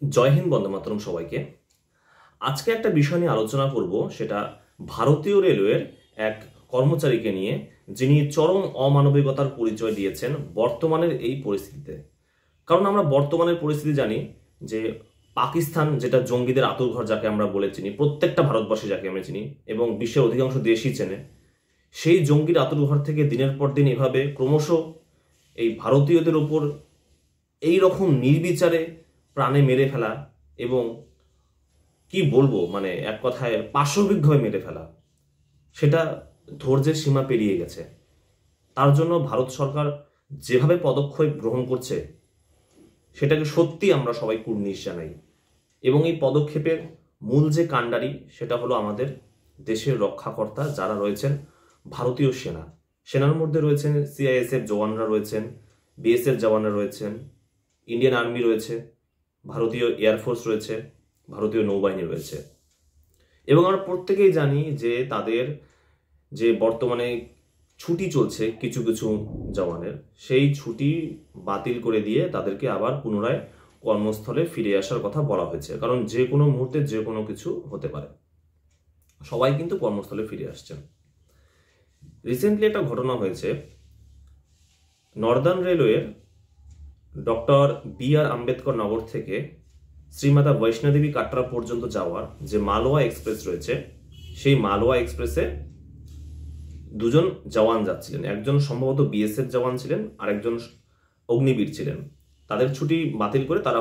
জয় হিন্দ, বন্দে মাতরম সবাইকে। আজকে একটা বিষয় নিয়ে আলোচনা করব, সেটা ভারতীয় রেলওয়ের এক কর্মচারীকে নিয়ে, যিনি চরম অমানবিকতার পরিচয় দিয়েছেন বর্তমানের এই পরিস্থিতিতে। কারণ আমরা বর্তমানের পরিস্থিতি জানি যে পাকিস্তান, যেটা জঙ্গিদের আতুরঘর যাকে আমরা বলে চিনি, প্রত্যেকটা ভারতবর্ষে যাকে আমরা চিনি এবং বিশ্বের অধিকাংশ দেশই চেনে, সেই জঙ্গির আতুরঘর থেকে দিনের পর দিন এভাবে ক্রমশ এই ভারতীয়দের ওপর এই রকম নির্বিচারে প্রাণে মেরে ফেলা এবং কি বলবো, মানে এক কথায় পাশবিকভাবে মেরে ফেলা, সেটা ধৈর্যের সীমা পেরিয়ে গেছে। তার জন্য ভারত সরকার যেভাবে পদক্ষেপ গ্রহণ করছে সেটাকে সত্যি আমরা সবাই কুর্নিশ জানাই। এবং এই পদক্ষেপের মূল যে কাণ্ডারি, সেটা হলো আমাদের দেশের রক্ষাকর্তা যারা রয়েছেন ভারতীয় সেনার মধ্যে রয়েছেন সিআইএসএফ জওয়ানরা রয়েছেন, বিএসএফ জওয়ানরা রয়েছেন, ইন্ডিয়ান আর্মি রয়েছে, ভারতীয় এয়ারফোর্স রয়েছে, ভারতীয় নৌবাহিনী রয়েছে। এবং আমরা প্রত্যেকেই জানি যে তাদের যে বর্তমানে ছুটি চলছে কিছু কিছু জওয়ানের, সেই ছুটি বাতিল করে দিয়ে তাদেরকে আবার পুনরায় কর্মস্থলে ফিরে আসার কথা বলা হয়েছে। কারণ যে কোনো মুহূর্তে যে কোনো কিছু হতে পারে, সবাই কিন্তু কর্মস্থলে ফিরে আসছেন। রিসেন্টলি একটা ঘটনা হয়েছে, নর্দার্ন রেলওয়ের ডক্টর বি.আর. আম্বেদকর নগর থেকে শ্রীমাতা বৈষ্ণোদেবী কাটরা পর্যন্ত যাওয়ার যে মালওয়া এক্সপ্রেস রয়েছে, সেই মালওয়া এক্সপ্রেসে দুজন জওয়ান যাচ্ছিলেন। একজন সম্ভবত বিএসএফ জওয়ান ছিলেন, আর একজন অগ্নিবীর ছিলেন। তাদের ছুটি বাতিল করে তারা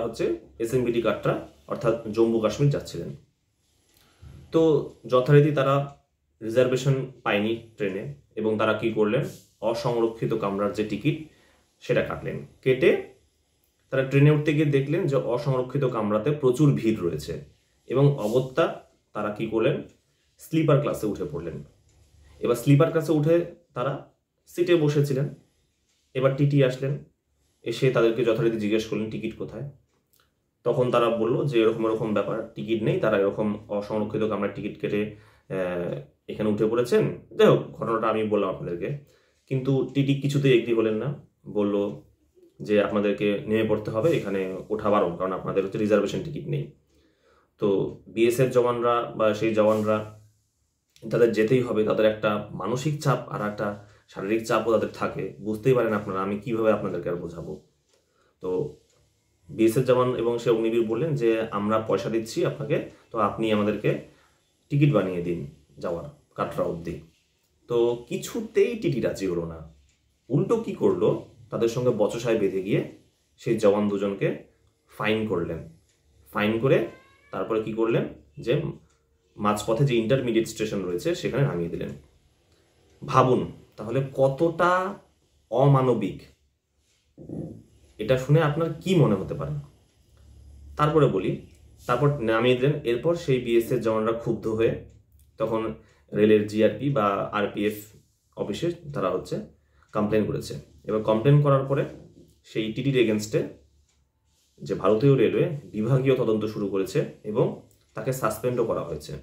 এসএমবিটি কাটরা অর্থাৎ জম্মু কাশ্মীর যাচ্ছিলেন। তো যথারীতি তারা রিজার্ভেশন পায়নি ট্রেনে, এবং তারা কি করলেন, অসংরক্ষিত কামরার যে টিকিট সেটা কাটলেন। কেটে তারা ট্রেনে উঠতে গিয়ে দেখলেন যে অসংরক্ষিত কামরাতে প্রচুর ভিড় রয়েছে, এবং অগত্যা তারা কি করলেন, স্লিপার ক্লাসে উঠে পড়লেন। এবার স্লিপার ক্লাসে উঠে তারা সিটে বসেছিলেন। এবার টিটি আসলেন, এসে তাদেরকে যথারীতি জিজ্ঞেস করলেন টিকিট কোথায়। তখন তারা বলল যে এরকম এরকম ব্যাপার, টিকিট নেই, তারা এরকম অসংরক্ষিত কামরার টিকিট কেটে এখানে উঠে পড়েছেন। যাই হোক, ঘটনাটা আমি বললাম আপনাদেরকে, কিন্তু টিটি কিছুতেই এগ্রি হলেন না। বলল যে আপনাদেরকে নেমে পড়তে হবে, এখানে ওঠা বারণ, কারণ আপনাদের রিজার্ভেশন টিকিট নেই। তো বিএসএফ জওয়ানরা বা সেই জওয়ানরা, তাদের যেতেই হবে, তাদের একটা মানসিক চাপ আর একটা শারীরিক চাপও তাদের থাকে। বুঝতেই পারেন আপনারা, আমি কিভাবে আপনাদেরকে আর বোঝাবো। তো বিএসএফ জওয়ান এবং সে অগ্নিবীর বললেন যে আমরা পয়সা দিচ্ছি আপনাকে, তো আপনি আমাদেরকে টিকিট বানিয়ে দিন যাওয়ার কাটরা অবধি। তো কিছুতেই টিটি রাজি হলো না। উল্টো কি করলো, তাদের সঙ্গে বচসায় বেঁধে গিয়ে সেই জওয়ান দুজনকে ফাইন করলেন। ফাইন করে তারপরে কি করলেন, যে মাঝপথে যে ইন্টারমিডিয়েট স্টেশন রয়েছে সেখানে নামিয়ে দিলেন। ভাবুন তাহলে কতটা অমানবিক, এটা শুনে আপনার কি মনে হতে পারে। তারপরে বলি, তারপর নামিয়ে দিলেন। এরপর সেই বিএসএফ জওয়ানরা ক্ষুব্ধ হয়ে তখন রেলের জিআরপি বা আরপিএফ অফিসে তারা কমপ্লেন করেছে। এবার কমপ্লেন করার পরে সেই টিটির এগেনস্টে যে ভারতীয় রেলওয়ে বিভাগীয় তদন্ত শুরু করেছে এবং তাকে সাসপেন্ডও করা হয়েছে।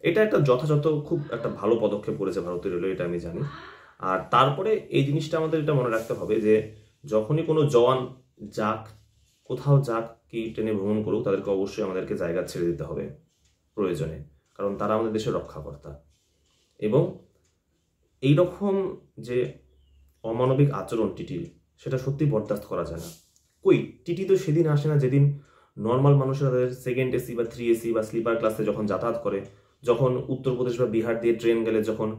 এটা একটা যথাযথ, খুব একটা ভালো পদক্ষেপ করেছে ভারতীয় রেলওয়ে, এটা আমি জানি। আর তারপরে এই জিনিসটা আমাদের এটা মনে রাখতে হবে যে যখনই কোনো জওয়ান যাক, কোথাও যাক, কি ট্রেনে ভ্রমণ করুক, তাদেরকে অবশ্যই আমাদেরকে জায়গা ছেড়ে দিতে হবে প্রয়োজনে, কারণ তারা আমাদের দেশের রক্ষাকর্তা। এবং এই রকম যে অমানবিক আচরণ টিটির, সেটা সত্যি বরদাস্ত করা যায় না। টিটি তো সেদিন আসে না যেদিন নর্মাল মানুষেরা তাদের সেকেন্ড এসি বা 3 এসি বা স্লিপার ক্লাসে যখন যাতায়াত করে, যখন উত্তরপ্রদেশ বা বিহার দিয়ে ট্রেন গেলে, যখন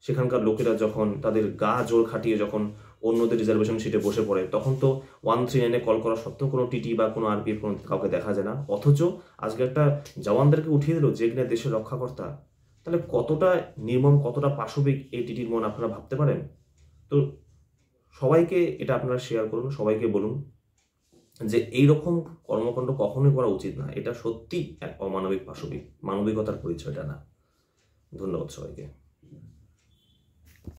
সেখানকার লোকেরা যখন তাদের গা জোর খাটিয়ে যখন অন্যদের রিজার্ভেশন সিটে বসে পড়ে, তখন তো 139-এ কল করা সত্ত্বেও কোনো টিটি বা কোনো আরপিএফ কোনো কাউকে দেখা যায় না। অথচ আজকে একটা জওয়ানদেরকে উঠিয়ে দিল যে কিনা দেশের রক্ষাকর্তা। তাহলে কতটা নির্মম, কতটা পাশবিক এই টিটির মন, আপনারা ভাবতে পারেন। তো সবাইকে এটা আপনারা শেয়ার করুন, সবাইকে বলুন যে এইরকম কর্মকাণ্ড কখনোই করা উচিত না। এটা সত্যি এক অমানবিক, পাশবিক, মানবিকতার পরিচয়টা না। ধন্যবাদ সবাইকে।